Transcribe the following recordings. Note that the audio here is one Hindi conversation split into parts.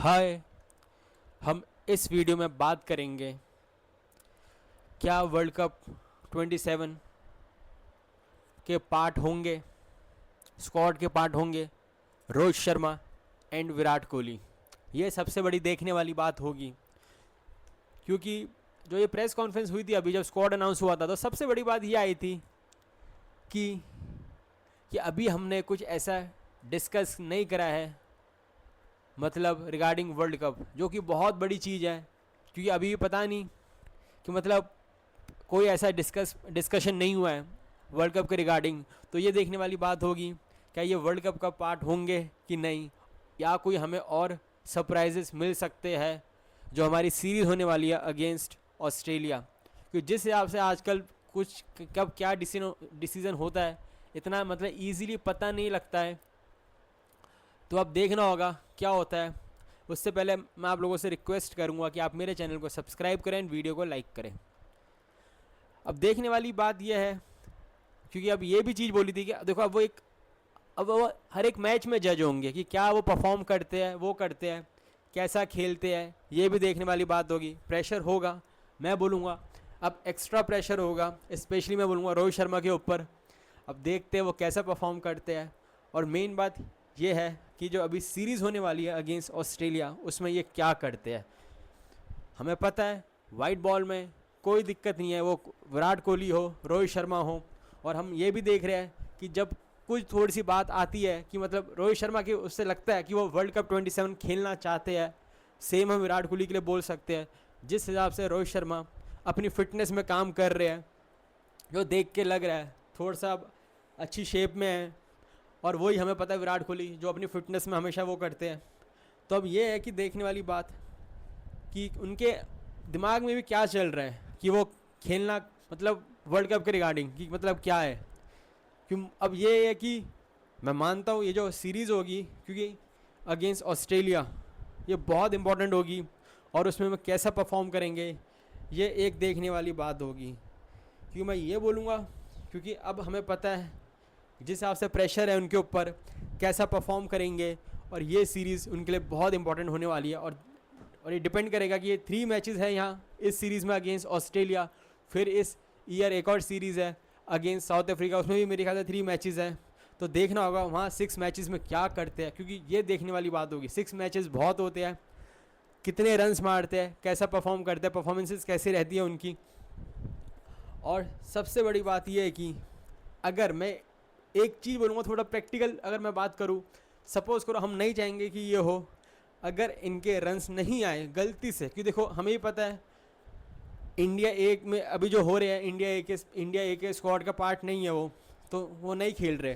हाय। हम इस वीडियो में बात करेंगे क्या वर्ल्ड कप 27 के पार्ट होंगे, स्क्वाड के पार्ट होंगे रोहित शर्मा एंड विराट कोहली। ये सबसे बड़ी देखने वाली बात होगी, क्योंकि जो ये प्रेस कॉन्फ्रेंस हुई थी अभी जब स्क्वाड अनाउंस हुआ था, तो सबसे बड़ी बात ये आई थी कि अभी हमने कुछ ऐसा डिस्कस नहीं करा है, मतलब रिगार्डिंग वर्ल्ड कप, जो कि बहुत बड़ी चीज़ है। क्योंकि अभी भी पता नहीं कि मतलब कोई ऐसा डिस्कशन नहीं हुआ है वर्ल्ड कप के रिगार्डिंग। तो ये देखने वाली बात होगी क्या ये वर्ल्ड कप का पार्ट होंगे कि नहीं, या कोई हमें और सरप्राइजेस मिल सकते हैं जो हमारी सीरीज़ होने वाली है अगेंस्ट ऑस्ट्रेलिया। क्योंकि जिस हिसाब से आजकल कुछ कब क्या डिसीज़न होता है इतना मतलब ईजीली पता नहीं लगता है। तो अब देखना होगा क्या होता है। उससे पहले मैं आप लोगों से रिक्वेस्ट करूंगा कि आप मेरे चैनल को सब्सक्राइब करें, वीडियो को लाइक करें। अब देखने वाली बात यह है, क्योंकि अब ये भी चीज़ बोली थी कि देखो अब वो हर एक मैच में जज होंगे कि क्या वो परफॉर्म करते हैं, वो करते हैं, कैसा खेलते हैं। ये भी देखने वाली बात होगी। प्रेशर होगा, मैं बोलूँगा अब एक्स्ट्रा प्रेशर होगा, स्पेशली मैं बोलूँगा रोहित शर्मा के ऊपर। अब देखते हैं वो कैसा परफॉर्म करते हैं। और मेन बात ये है कि जो अभी सीरीज़ होने वाली है अगेंस्ट ऑस्ट्रेलिया, उसमें ये क्या करते हैं। हमें पता है वाइट बॉल में कोई दिक्कत नहीं है, वो विराट कोहली हो, रोहित शर्मा हो। और हम ये भी देख रहे हैं कि जब कुछ थोड़ी सी बात आती है कि मतलब रोहित शर्मा की उससे लगता है कि वो वर्ल्ड कप 27 खेलना चाहते हैं, सेम हम विराट कोहली के लिए बोल सकते हैं। जिस हिसाब से रोहित शर्मा अपनी फिटनेस में काम कर रहे हैं, जो देख के लग रहा है थोड़ा सा अच्छी शेप में है। और वही हमें पता है विराट कोहली जो अपनी फिटनेस में हमेशा वो करते हैं। तो अब ये है कि देखने वाली बात कि उनके दिमाग में भी क्या चल रहा है कि वो खेलना मतलब वर्ल्ड कप के रिगार्डिंग कि मतलब क्या है। क्यों अब ये है कि मैं मानता हूँ ये जो सीरीज़ होगी, क्योंकि अगेंस्ट ऑस्ट्रेलिया ये बहुत इंपॉर्टेंट होगी और उसमें हम कैसा परफॉर्म करेंगे ये एक देखने वाली बात होगी। क्योंकि मैं ये बोलूँगा क्योंकि अब हमें पता है जिस हिसाब से प्रेशर है उनके ऊपर, कैसा परफॉर्म करेंगे। और ये सीरीज़ उनके लिए बहुत इंपॉर्टेंट होने वाली है। और ये डिपेंड करेगा कि ये 3 मैचेस है यहाँ इस सीरीज़ में अगेंस्ट ऑस्ट्रेलिया। फिर इस ईयर एक और सीरीज़ है अगेंस्ट साउथ अफ्रीका, उसमें भी मेरे ख्याल से 3 मैचेस हैं। तो देखना होगा वहाँ 6 मैचेस में क्या करते हैं, क्योंकि ये देखने वाली बात होगी। 6 मैचेस बहुत होते हैं, कितने रन्स मारते हैं, कैसा परफॉर्म करते हैं, परफॉर्मेंसेस कैसी रहती है उनकी। और सबसे बड़ी बात यह है कि अगर मैं एक चीज़ बोलूँगा थोड़ा प्रैक्टिकल, अगर मैं बात करूँ, सपोज़ करो हम नहीं चाहेंगे कि ये हो, अगर इनके रन्स नहीं आए गलती से, क्योंकि देखो हमें ही पता है इंडिया एक में अभी जो हो रहे हैं, इंडिया एक स्क्वाड का पार्ट नहीं है तो वो नहीं खेल रहे।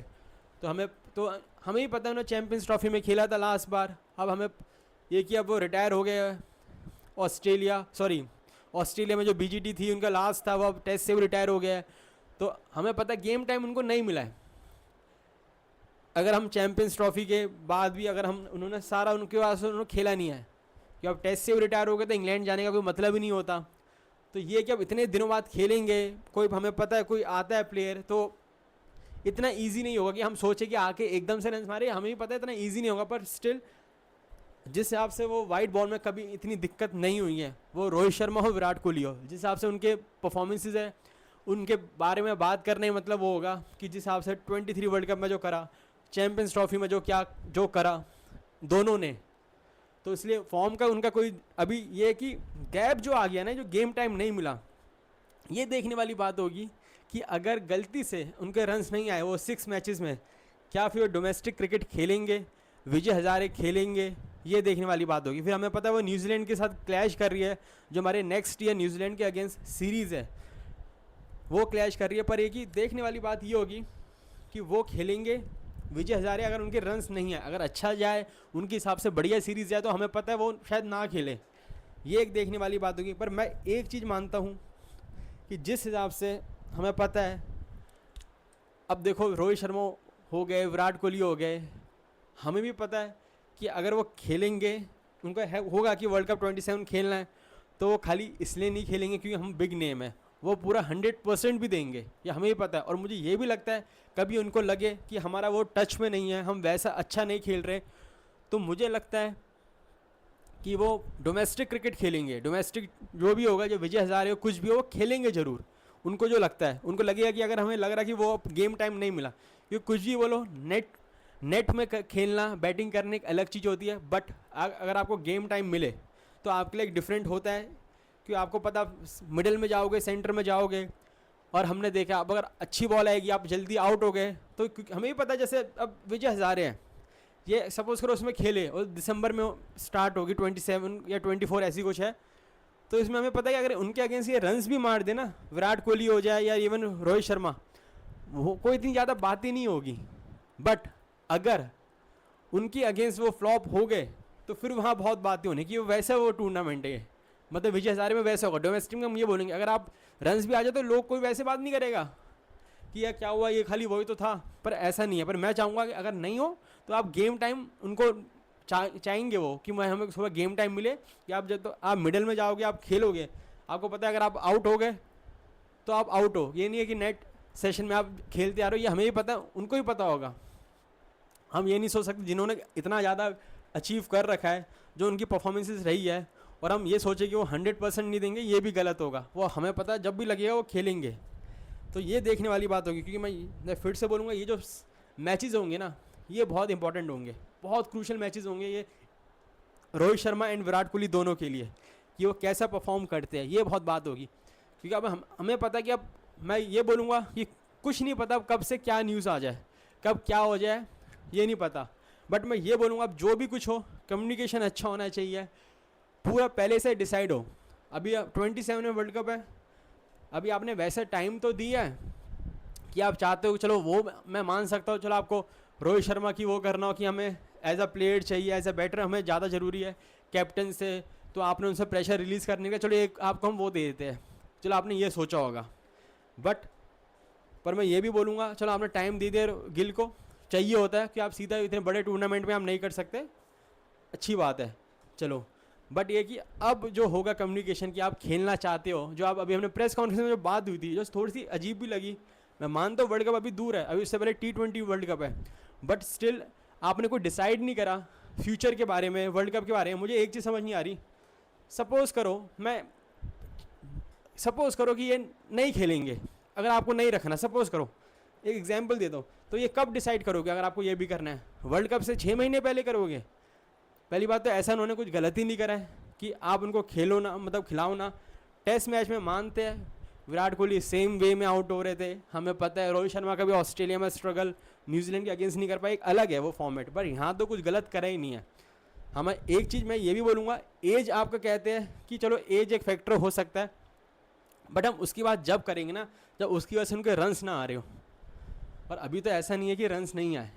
तो हमें ही पता है उन्होंने चैम्पियंस ट्रॉफी में खेला था लास्ट बार। अब हमें ये कि अब वो रिटायर हो गए ऑस्ट्रेलिया में जो बीजीटी थी उनका लास्ट था, वो अब टेस्ट से भी रिटायर हो गया है। तो हमें पता है गेम टाइम उनको नहीं मिला है। अगर हम चैम्पियंस ट्रॉफी के बाद भी अगर हम उन्होंने सारा उनके पास उन्होंने खेला नहीं है, कि अब टेस्ट से भी रिटायर हो गए तो इंग्लैंड जाने का कोई मतलब ही नहीं होता। तो ये कि अब इतने दिनों बाद खेलेंगे, कोई हमें पता है कोई आता है प्लेयर, तो इतना ईजी नहीं होगा कि हम सोचें कि आके एकदम से रन मारे। हमें भी पता है इतना ईजी नहीं होगा, पर स्टिल जिस हिसाब से वो वाइट बॉल में कभी इतनी दिक्कत नहीं हुई है, वो रोहित शर्मा हो, विराट कोहली हो, जिस हिसाब से उनके परफॉर्मेंसेज है उनके बारे में बात करने मतलब वो होगा कि जिस हिसाब से 23 वर्ल्ड कप में जो करा, चैम्पियंस ट्रॉफी में जो करा दोनों ने, तो इसलिए फॉर्म का उनका कोई अभी ये कि गैप जो आ गया ना, जो गेम टाइम नहीं मिला, ये देखने वाली बात होगी कि अगर गलती से उनके रन्स नहीं आए वो 6 मैचेस में, क्या फिर वो डोमेस्टिक क्रिकेट खेलेंगे, विजय हजारे खेलेंगे, ये देखने वाली बात होगी। फिर हमें पता है वो न्यूजीलैंड के साथ क्लैश कर रही है, जो हमारे नेक्स्ट ईयर न्यूजीलैंड के अगेंस्ट सीरीज़ है वो क्लैश कर रही है। पर एक ही देखने वाली बात ये होगी कि वो खेलेंगे विजय हजारे, अगर उनके रन्स नहीं है, अगर अच्छा जाए उनके हिसाब से बढ़िया सीरीज़ जाए, तो हमें पता है वो शायद ना खेले। ये एक देखने वाली बात होगी। पर मैं एक चीज़ मानता हूँ कि जिस हिसाब से हमें पता है, अब देखो रोहित शर्मा हो गए, विराट कोहली हो गए, हमें भी पता है कि अगर वो खेलेंगे, उनका होगा कि वर्ल्ड कप 27 खेलना है, तो वो खाली इसलिए नहीं खेलेंगे क्योंकि हम बिग नेम है, वो पूरा 100% भी देंगे, ये हमें भी पता है। और मुझे ये भी लगता है कभी उनको लगे कि हमारा वो टच में नहीं है, हम वैसा अच्छा नहीं खेल रहे, तो मुझे लगता है कि वो डोमेस्टिक क्रिकेट खेलेंगे, डोमेस्टिक जो भी होगा, जो विजय हज़ारे हो कुछ भी हो, वो खेलेंगे ज़रूर। उनको जो लगता है, उनको लगेगा कि अगर हमें लग रहा है कि वो गेम टाइम नहीं मिला, क्योंकि कुछ भी बोलो, नेट में खेलना, बैटिंग करने एक अलग चीज़ होती है, बट अगर आपको गेम टाइम मिले तो आपके लिए एक डिफरेंट होता है, कि आपको पता मिडिल में जाओगे, सेंटर में जाओगे, और हमने देखा अब अगर अच्छी बॉल आएगी आप जल्दी आउट हो गए, तो हमें भी पता है, जैसे अब विजय हज़ारे हैं, ये सपोज़ करो उसमें खेले और दिसंबर में स्टार्ट होगी 27 या 24 ऐसी कुछ है, तो इसमें हमें पता है कि अगर उनके अगेंस्ट ये रन्स भी मार देना, विराट कोहली हो जाए या इवन रोहित शर्मा, वो कोई इतनी ज़्यादा बात ही नहीं होगी। बट अगर उनकी अगेंस्ट वो फ्लॉप हो गए तो फिर वहाँ बहुत बातें होने की, वैसा वो टूर्नामेंट है, मतलब विजय हज़ारे में वैसा होगा। डोमेस्टिक में हम ये बोलेंगे, अगर आप रन्स भी आ जाए तो लोग कोई वैसे बात नहीं करेगा कि यार क्या हुआ, ये खाली वही तो था, पर ऐसा नहीं है। पर मैं चाहूँगा कि अगर नहीं हो तो आप गेम टाइम उनको चाहेंगे वो, कि मैं हमें सुबह गेम टाइम मिले, कि आप जब तो आप मिडल में जाओगे, आप खेलोगे, आपको पता है अगर आप आउट हो गए तो आप आउट हो, ये नहीं है कि नेट सेशन में आप खेलते आ रहे हो, ये हमें भी पता है, उनको भी पता होगा। हम ये नहीं सोच सकते जिन्होंने इतना ज़्यादा अचीव कर रखा है, जो उनकी परफॉर्मेंसेस रही है, और हम ये सोचे कि वो 100% नहीं देंगे, ये भी गलत होगा। वो हमें पता है जब भी लगेगा वो खेलेंगे, तो ये देखने वाली बात होगी। क्योंकि मैं फिर से बोलूँगा, ये जो मैचेस होंगे ना, ये बहुत इंपॉर्टेंट होंगे, बहुत क्रूशल मैचेस होंगे ये रोहित शर्मा एंड विराट कोहली दोनों के लिए, कि वो कैसा परफॉर्म करते हैं, ये बहुत बात होगी। क्योंकि अब हमें पता है कि अब मैं ये बोलूँगा कि कुछ नहीं पता कब से क्या न्यूज़ आ जाए, कब क्या हो जाए, ये नहीं पता। बट मैं ये बोलूँगा, अब जो भी कुछ हो, कम्युनिकेशन अच्छा होना चाहिए, पूरा पहले से डिसाइड हो। अभी 27 में वर्ल्ड कप है, अभी आपने वैसे टाइम तो दिया है कि आप चाहते हो, चलो वो मैं मान सकता हूँ, चलो आपको रोहित शर्मा की वो करना हो कि हमें एज अ प्लेयर चाहिए, एज अ बैटर हमें ज़्यादा ज़रूरी है कैप्टन से, तो आपने उनसे प्रेशर रिलीज़ करने का, चलो एक आपको हम वो दे देते हैं, चलो आपने ये सोचा होगा। बट पर मैं ये भी बोलूँगा, चलो आपने टाइम दे दिया गिल को, चाहिए होता है कि आप सीधा इतने बड़े टूर्नामेंट में हम नहीं कर सकते, अच्छी बात है, चलो। बट ये कि अब जो होगा कम्युनिकेशन, कि आप खेलना चाहते हो, जो आप अभी हमने प्रेस कॉन्फ्रेंस में जो बात हुई थी, जो थोड़ी सी अजीब भी लगी, मैं मानता हूँ वर्ल्ड कप अभी दूर है, अभी उससे पहले T20 वर्ल्ड कप है, बट स्टिल आपने कोई डिसाइड नहीं करा फ्यूचर के बारे में, वर्ल्ड कप के बारे में। मुझे एक चीज़ समझ नहीं आ रही, सपोज़ करो कि ये नहीं खेलेंगे, अगर आपको नहीं रखना, सपोज़ करो, एक एग्जाम्पल दे दो, तो ये कब डिसाइड करोगे? अगर आपको ये भी करना है, वर्ल्ड कप से 6 महीने पहले करोगे? पहली बात तो ऐसा उन्होंने कुछ गलती नहीं करा है कि आप उनको खेलो ना, मतलब खिलाओ ना। टेस्ट मैच में मानते हैं विराट कोहली सेम वे में आउट हो रहे थे, हमें पता है रोहित शर्मा का भी ऑस्ट्रेलिया में स्ट्रगल, न्यूजीलैंड के अगेंस्ट नहीं कर पाए, एक अलग है वो फॉर्मेट, पर यहाँ तो कुछ गलत करा ही नहीं है। हमें एक चीज़ मैं ये भी बोलूँगा, एज आपका कहते हैं कि चलो एज एक फैक्टर हो सकता है, बट हम उसकी बात जब करेंगे ना, जब उसकी वजह से उनके रन्स ना आ रहे हो, और अभी तो ऐसा नहीं है कि रन्स नहीं आए।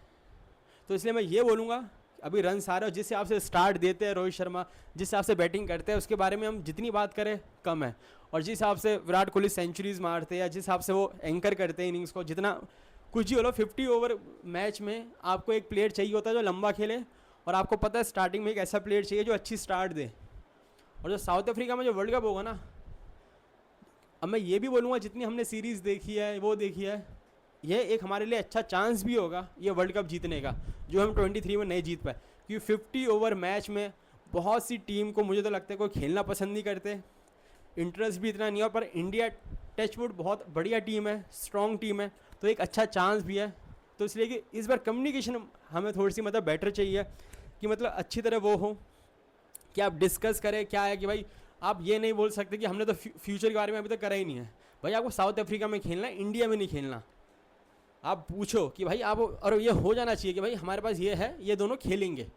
तो इसलिए मैं ये बोलूँगा, अभी रन्स आ रहे हो, जिस हिसाब से स्टार्ट देते हैं रोहित शर्मा, जिस हिसाब से बैटिंग करते हैं, उसके बारे में हम जितनी बात करें कम है। और जिस हिसाब से विराट कोहली सेंचुरीज मारते हैं, या जिस हिसाब से वो एंकर करते हैं इनिंग्स को, जितना कुछ ही हो लो, 50 ओवर मैच में आपको एक प्लेयर चाहिए होता है जो लंबा खेले, और आपको पता है स्टार्टिंग में एक ऐसा प्लेयर चाहिए जो अच्छी स्टार्ट दे। और जो साउथ अफ्रीका में जो वर्ल्ड कप होगा ना, अब मैं ये भी बोलूँगा, जितनी हमने सीरीज़ देखी है, वो देखी है, ये एक हमारे लिए अच्छा चांस भी होगा ये वर्ल्ड कप जीतने का, जो हम 23 में नहीं जीत पाए। क्योंकि 50 ओवर मैच में बहुत सी टीम को मुझे तो लगता है कोई खेलना पसंद नहीं करते, इंटरेस्ट भी इतना नहीं है, पर इंडिया टचवुड बहुत बढ़िया टीम है, स्ट्रॉन्ग टीम है, तो एक अच्छा चांस भी है। तो इसलिए कि इस बार कम्युनिकेशन हमें थोड़ी सी मतलब बेटर चाहिए, कि मतलब अच्छी तरह वो हो कि आप डिस्कस करें। क्या है कि भाई आप ये नहीं बोल सकते कि हमने तो फ्यूचर के बारे में अभी तक करा ही नहीं है। भाई आपको साउथ अफ्रीका में खेलना है, इंडिया में नहीं खेलना। आप पूछो कि भाई आप, और ये हो जाना चाहिए कि भाई हमारे पास ये है, ये दोनों खेलेंगे।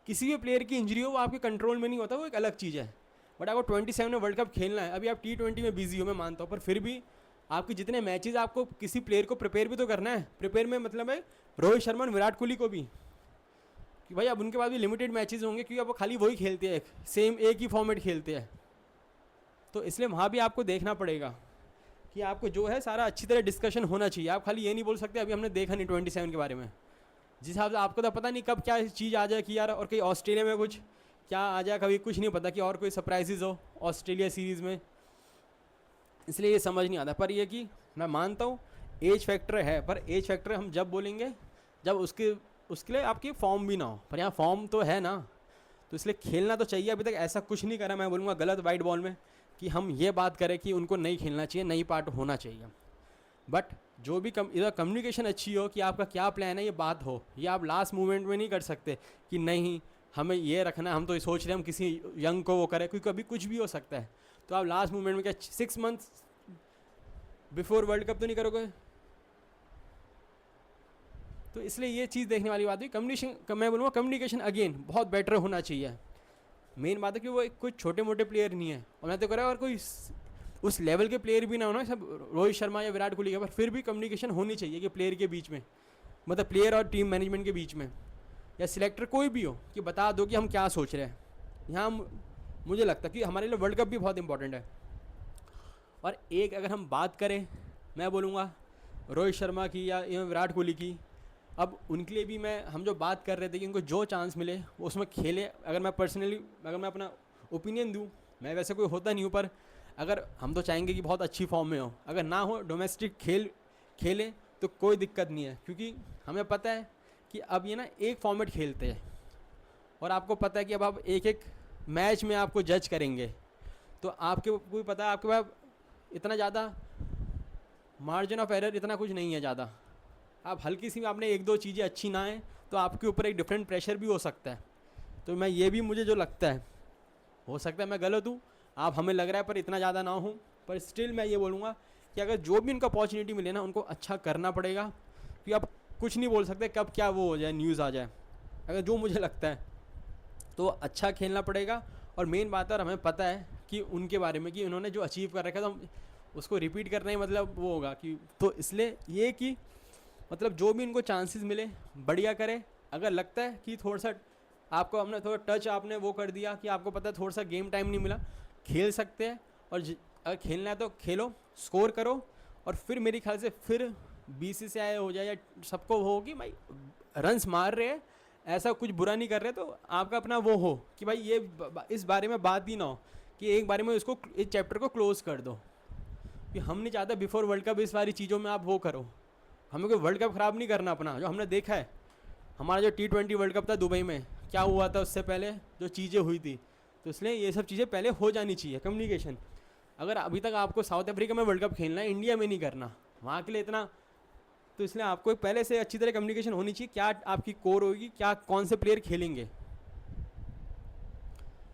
किसी भी प्लेयर की इंजरी हो वो आपके कंट्रोल में नहीं होता, वो एक अलग चीज़ है। बट आपको 27 में वर्ल्ड कप खेलना है, अभी आप T20 में बिजी हो, मैं मानता हूँ, पर फिर भी आपके जितने मैचेस, आपको किसी प्लेयर को प्रिपेयर भी तो करना है। प्रिपेयर में मतलब है रोहित शर्मा और विराट कोहली को भी, कि भाई अब उनके पास भी लिमिटेड मैचेस होंगे, क्योंकि अब वो खाली वही खेलते हैं, सेम एक ही फॉर्मेट खेलते हैं। तो इसलिए वहाँ भी आपको देखना पड़ेगा कि आपको जो है सारा अच्छी तरह डिस्कशन होना चाहिए। आप खाली ये नहीं बोल सकते अभी हमने देखा नहीं 27 के बारे में, जिस हिसाब से आपको तो पता नहीं कब क्या चीज़ आ जाए कि यार, और कहीं ऑस्ट्रेलिया में कुछ क्या आ जाए, कभी कुछ नहीं पता कि और कोई सरप्राइजेज हो ऑस्ट्रेलिया सीरीज़ में, इसलिए ये समझ नहीं आता। पर ये कि मैं मानता हूँ एज फैक्टर है, पर एज फैक्टर हम जब बोलेंगे जब उसके लिए आपकी फॉर्म भी ना हो। पर यहाँ फॉर्म तो है ना, तो इसलिए खेलना तो चाहिए। अभी तक ऐसा कुछ नहीं करा मैं बोलूँगा गलत वाइट बॉल में कि हम ये बात करें कि उनको नहीं खेलना चाहिए, नहीं पार्ट होना चाहिए। बट जो भी इधर कम्युनिकेशन अच्छी हो कि आपका क्या प्लान है, ये बात हो। ये आप लास्ट मोमेंट में नहीं कर सकते कि नहीं हमें ये रखना है, हम तो ये सोच रहे हैं हम किसी यंग को वो करें, क्योंकि कभी कुछ भी हो सकता है। तो आप लास्ट मोमेंट में क्या 6 मंथ्स बिफोर वर्ल्ड कप तो नहीं करोगे। तो इसलिए ये चीज़ देखने वाली बात है। कम्युनिकेशन, मैं बोलूँगा कम्युनिकेशन अगेन बहुत बेटर होना चाहिए। मेन बात है कि वो एक कुछ छोटे मोटे प्लेयर नहीं है, और मैं तो कह रहा हूँ और कोई उस लेवल के प्लेयर भी ना होना, सब रोहित शर्मा या विराट कोहली के, पर फिर भी कम्युनिकेशन होनी चाहिए कि प्लेयर के बीच में, मतलब प्लेयर और टीम मैनेजमेंट के बीच में, या सिलेक्टर कोई भी हो, कि बता दो कि हम क्या सोच रहे हैं। यहाँ मुझे लगता है कि हमारे लिए वर्ल्ड कप भी बहुत इंपॉर्टेंट है। और एक अगर हम बात करें, मैं बोलूँगा रोहित शर्मा की या विराट कोहली की, अब उनके लिए भी हम जो बात कर रहे थे कि उनको जो चांस मिले वो उसमें खेले। अगर मैं पर्सनली, अगर मैं अपना ओपिनियन दूँ, मैं वैसे कोई होता नहीं हूँ, पर अगर हम तो चाहेंगे कि बहुत अच्छी फॉर्म में हो, अगर ना हो डोमेस्टिक खेले तो कोई दिक्कत नहीं है, क्योंकि हमें पता है कि अब ये ना एक फॉर्मेट खेलते हैं, और आपको पता है कि अब आप एक एक मैच में आपको जज करेंगे, तो आपके को पता है आपके पास इतना ज़्यादा मार्जिन ऑफ एरर इतना कुछ नहीं है ज़्यादा। आप हल्की सी आपने एक दो चीज़ें अच्छी ना आए तो आपके ऊपर एक डिफरेंट प्रेशर भी हो सकता है। तो मैं ये भी, मुझे जो लगता है, हो सकता है मैं गलत हूँ, आप हमें लग रहा है पर इतना ज़्यादा ना हो, पर स्टिल मैं ये बोलूँगा कि अगर जो भी उनको अपॉर्चुनिटी मिले ना, उनको अच्छा करना पड़ेगा, क्योंकि आप कुछ नहीं बोल सकते कब क्या वो हो जाए, न्यूज़ आ जाए। अगर जो मुझे लगता है तो अच्छा खेलना पड़ेगा। और मेन बात है, और हमें पता है कि उनके बारे में कि उन्होंने जो अचीव कर रखा है, तो उसको रिपीट करना ही मतलब वो होगा कि, तो इसलिए ये कि मतलब जो भी इनको चांसेस मिले बढ़िया करें। अगर लगता है कि थोड़ा सा आपको हमने थोड़ा टच आपने वो कर दिया कि आपको पता है थोड़ा सा गेम टाइम नहीं मिला, खेल सकते हैं, और अगर खेलना है तो खेलो, स्कोर करो, और फिर मेरे ख्याल से फिर BCCI हो जाए या सबको हो कि भाई रन्स मार रहे हैं, ऐसा कुछ बुरा नहीं कर रहे, तो आपका अपना वो हो कि भाई ये इस बारे में बात ही ना हो कि एक बारे में इसको, इस चैप्टर को क्लोज़ कर दो। कि हम नहीं चाहते बिफोर वर्ल्ड कप इस सारी चीज़ों में आप वो करो। हमें कोई वर्ल्ड कप ख़राब नहीं करना अपना, जो हमने देखा है हमारा जो T20 वर्ल्ड कप था दुबई में, क्या हुआ था उससे पहले जो चीज़ें हुई थी। तो इसलिए ये सब चीज़ें पहले हो जानी चाहिए। कम्युनिकेशन, अगर अभी तक आपको साउथ अफ्रीका में वर्ल्ड कप खेलना है, इंडिया में नहीं करना, वहाँ के लिए इतना, तो इसलिए आपको पहले से अच्छी तरह कम्युनिकेशन होनी चाहिए, क्या आपकी कोर होगी, क्या कौन से प्लेयर खेलेंगे,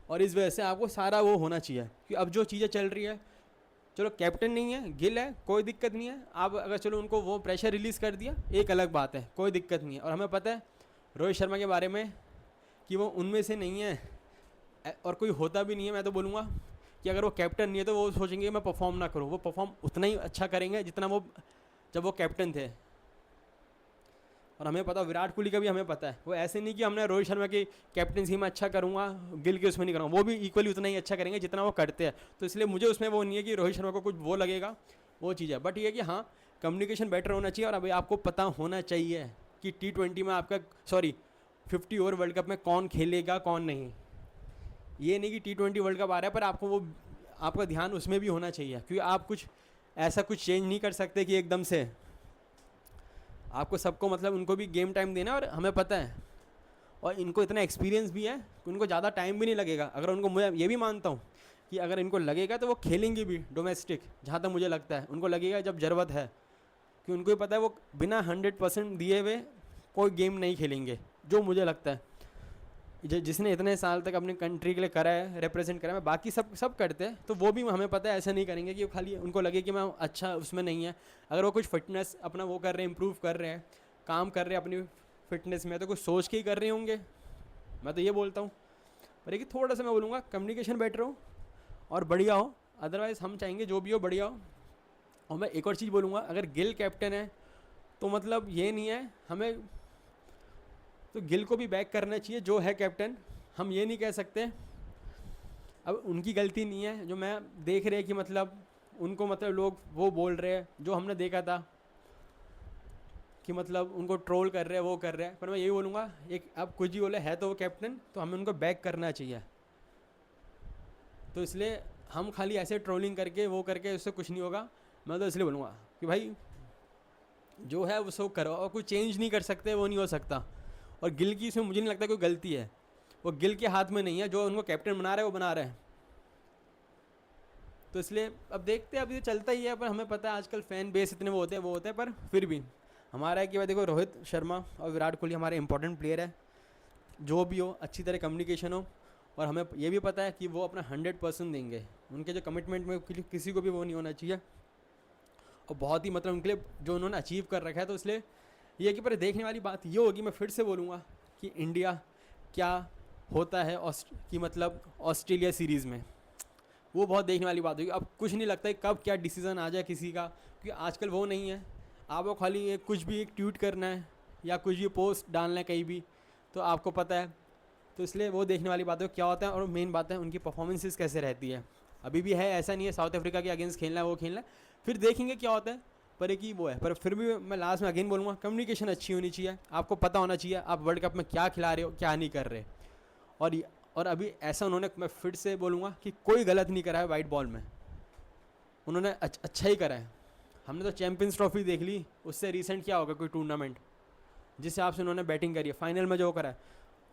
और इस वजह से आपको सारा वो होना चाहिए। कि अब जो चीज़ें चल रही है, चलो कैप्टन नहीं है, गिल है, कोई दिक्कत नहीं है। आप अगर चलो उनको वो प्रेशर रिलीज़ कर दिया, एक अलग बात है, कोई दिक्कत नहीं है। और हमें पता है रोहित शर्मा के बारे में कि वो उनमें से नहीं है, और कोई होता भी नहीं है। मैं तो बोलूँगा कि अगर वो कैप्टन नहीं है तो वो सोचेंगे मैं परफॉर्म ना करूँ, वो परफॉर्म उतना ही अच्छा करेंगे जितना वो जब वो कैप्टन थे। और हमें पता, विराट कोहली का भी हमें पता है, वो ऐसे नहीं कि हमने रोहित शर्मा की कैप्टनसी में अच्छा करूँगा, गिल के उसमें नहीं करूँगा, वो भी इक्वली उतना ही अच्छा करेंगे जितना वो करते हैं। तो इसलिए मुझे उसमें वो नहीं है कि रोहित शर्मा को कुछ वो लगेगा, वो चीज़ है। बट ये कि हाँ, कम्युनिकेशन बेटर होना चाहिए। और अभी आपको पता होना चाहिए कि T20 में आपका 50 ओवर वर्ल्ड कप में कौन खेलेगा कौन नहीं। ये नहीं कि T20 वर्ल्ड कप आ रहा है पर आपको वो, आपका ध्यान उसमें भी होना चाहिए, क्योंकि आप कुछ ऐसा कुछ चेंज नहीं कर सकते कि एकदम से आपको सबको, मतलब उनको भी गेम टाइम देना। और हमें पता है, और इनको इतना एक्सपीरियंस भी है कि उनको ज़्यादा टाइम भी नहीं लगेगा। अगर उनको, मैं ये भी मानता हूँ कि अगर इनको लगेगा तो वो खेलेंगे भी डोमेस्टिक, जहाँ तक मुझे लगता है उनको लगेगा जब ज़रूरत है, कि उनको ही पता है वो बिना 100% दिए हुए कोई गेम नहीं खेलेंगे। जो मुझे लगता है जिसने इतने साल तक अपनी कंट्री के लिए करा है, रिप्रेजेंट करा है, बाकी सब करते हैं, तो वो भी हमें पता है ऐसा नहीं करेंगे कि खाली उनको लगे कि मैं अच्छा उसमें नहीं है। अगर वो कुछ फिटनेस अपना वो कर रहे हैं, इम्प्रूव कर रहे हैं, काम कर रहे हैं अपनी फिटनेस में, तो कुछ सोच के ही कर रहे होंगे। मैं तो ये बोलता हूँ। पर कि थोड़ा सा मैं बोलूँगा कम्युनिकेशन बेटर हो और बढ़िया हो, अदरवाइज़ हम चाहेंगे जो भी हो बढ़िया हो। और मैं एक और चीज़ बोलूँगा, अगर गिल कैप्टन है तो मतलब ये नहीं है, हमें तो गिल को भी बैक करना चाहिए जो है कैप्टन। हम ये नहीं कह सकते, अब उनकी गलती नहीं है, जो मैं देख रहे कि मतलब उनको, मतलब लोग वो बोल रहे हैं जो हमने देखा था कि मतलब उनको ट्रोल कर रहे हैं, वो कर रहे हैं। पर मैं यही बोलूँगा, एक अब कुछ ही बोले है तो वो कैप्टन, तो हमें उनको बैक करना चाहिए। तो इसलिए हम खाली ऐसे ट्रोलिंग करके वो करके उससे कुछ नहीं होगा। मैं तो इसलिए बोलूँगा कि भाई जो है उसको करो, और कोई चेंज नहीं कर सकते, वो नहीं हो सकता। और गिल की इसमें मुझे नहीं लगता कोई गलती है। वो गिल के हाथ में नहीं है, जो उनको कैप्टन बना रहा है वो बना रहा है। तो इसलिए अब देखते हैं, अभी तो चलता ही है, पर हमें पता है आजकल फ़ैन बेस इतने वो होते हैं, पर फिर भी हमारा है कि भाई देखो, रोहित शर्मा और विराट कोहली हमारे इंपॉर्टेंट प्लेयर है। जो भी हो, अच्छी तरह कम्युनिकेशन हो, और हमें ये भी पता है कि वो अपना 100% देंगे। उनके जो कमिटमेंट में किसी को भी वो नहीं होना चाहिए, और बहुत ही मतलब उनके लिए जो उन्होंने अचीव कर रखा है। तो इसलिए ये कि पर देखने वाली बात ये होगी, मैं फिर से बोलूँगा कि इंडिया क्या होता है कि मतलब ऑस्ट्रेलिया सीरीज़ में, वो बहुत देखने वाली बात होगी। अब कुछ नहीं लगता है कब क्या डिसीज़न आ जाए किसी का, क्योंकि आजकल वो नहीं है। आपको खाली एक कुछ भी एक ट्वीट करना है या कुछ भी पोस्ट डालना है कहीं भी, तो आपको पता है। तो इसलिए वो देखने वाली बात है क्या होता है, और मेन बात है उनकी परफॉर्मेंसेस कैसे रहती है। अभी भी है, ऐसा नहीं है साउथ अफ्रीका के अगेंस्ट खेलना है वो खेलना है, फिर देखेंगे क्या होता है। पर एक ही वो है, पर फिर भी मैं लास्ट में अगेन बोलूँगा, कम्युनिकेशन अच्छी होनी चाहिए। आपको पता होना चाहिए आप वर्ल्ड कप में क्या खिला रहे हो, क्या नहीं कर रहे। और अभी ऐसा उन्होंने, मैं फिर से बोलूँगा कि कोई गलत नहीं करा है वाइट बॉल में, उन्होंने अच्छा ही करा है। हमने तो चैम्पियंस ट्रॉफी देख ली, उससे रिसेंट क्या होगा कोई टूर्नामेंट जिस हिसाब से उन्होंने बैटिंग करी है। फाइनल में जो करा है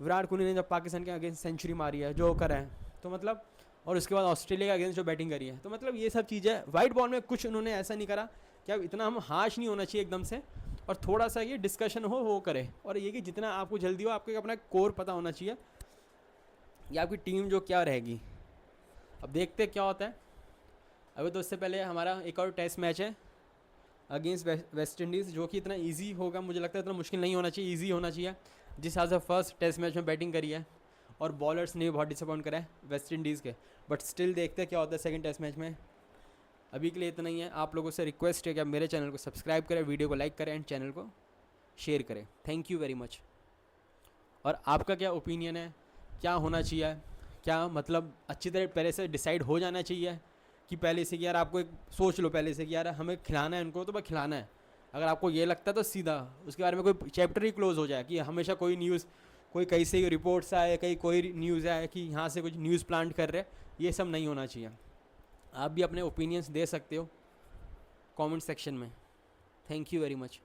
विराट कोहली ने, जब पाकिस्तान के अगेंस्ट सेंचुरी मारी है, जो करा है, तो मतलब, और उसके बाद ऑस्ट्रेलिया के अगेंस्ट जो बैटिंग करी है, तो मतलब ये सब चीज़ें वाइट बॉल में कुछ उन्होंने ऐसा नहीं करा कि अब इतना हम हाश नहीं होना चाहिए एकदम से, और थोड़ा सा ये डिस्कशन हो वो करे। और ये कि जितना आपको जल्दी हो, आपको अपना कोर पता होना चाहिए, या आपकी टीम जो क्या रहेगी। अब देखते क्या होता है। अभी तो उससे पहले हमारा एक और टेस्ट मैच है अगेंस्ट वेस्ट इंडीज़, जो कि इतना इजी होगा, मुझे लगता है इतना मुश्किल नहीं होना चाहिए, इजी होना चाहिए। जिस हिसाब से फर्स्ट टेस्ट मैच में बैटिंग करी है, और बॉलर्स ने बहुत डिसअपॉइंट करा है वेस्ट इंडीज़ के, बट स्टिल देखते हैं क्या होता है सेकंड टेस्ट मैच में। अभी के लिए इतना ही है। आप लोगों से रिक्वेस्ट है कि आप मेरे चैनल को सब्सक्राइब करें, वीडियो को लाइक करें, एंड चैनल को शेयर करें। Thank you very much. और आपका क्या ओपिनियन है, क्या होना चाहिए, क्या मतलब अच्छी तरह पहले से डिसाइड हो जाना चाहिए कि पहले से कि यार आपको एक सोच लो पहले से कि यार हमें खिलाना है उनको, तो बस खिलाना है। अगर आपको ये लगता है तो सीधा उसके बारे में कोई चैप्टर ही क्लोज हो जाए, कि हमेशा कोई न्यूज़, कोई कहीं से रिपोर्ट्स आए, कहीं कोई न्यूज़ आए कि यहाँ से कुछ न्यूज़ प्लांट कर रहे, ये सब नहीं होना चाहिए। आप भी अपने ओपिनियंस दे सकते हो कमेंट सेक्शन में। Thank you very much.